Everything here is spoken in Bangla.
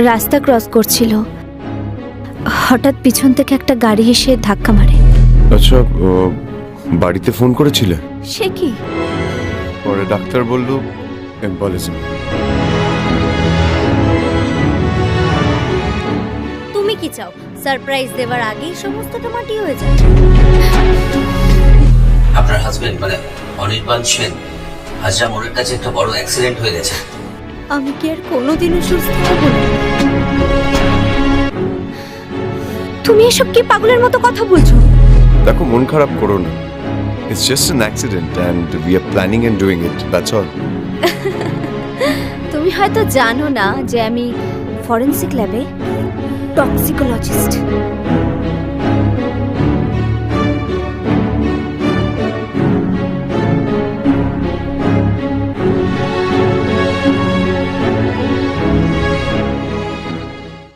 রাস্তা ক্রস করছিল, হঠাৎ পিছন থেকে একটা গাড়ি এসে ধাক্কা মারে। আচ্ছা, বাড়িতে ফোন করেছিলে? সে কি? পরে ডাক্তার বলল এম্বলিজম। তুমি কি চাও সারপ্রাইজ দেওয়ার আগেই সমস্তটা মাটি হয়ে যায়? আপনার হাজবেন্ড মানে অনির্বাণ সেন হাজরা মোড়ের কাছে একটা বড় অ্যাক্সিডেন্ট হয়ে গেছে। আমি কি আর কোনোদিনও সুস্থ হব না? তুমি এসব কি পাগলের মতো কথা বলছো? দেখো, মন খারাপ করো না। It's just an accident and we are planning and doing it. That's all. তুমি হয়তো জানো না যে আমি ফরেনসিক ল্যাবে টক্সিকোলজিস্ট।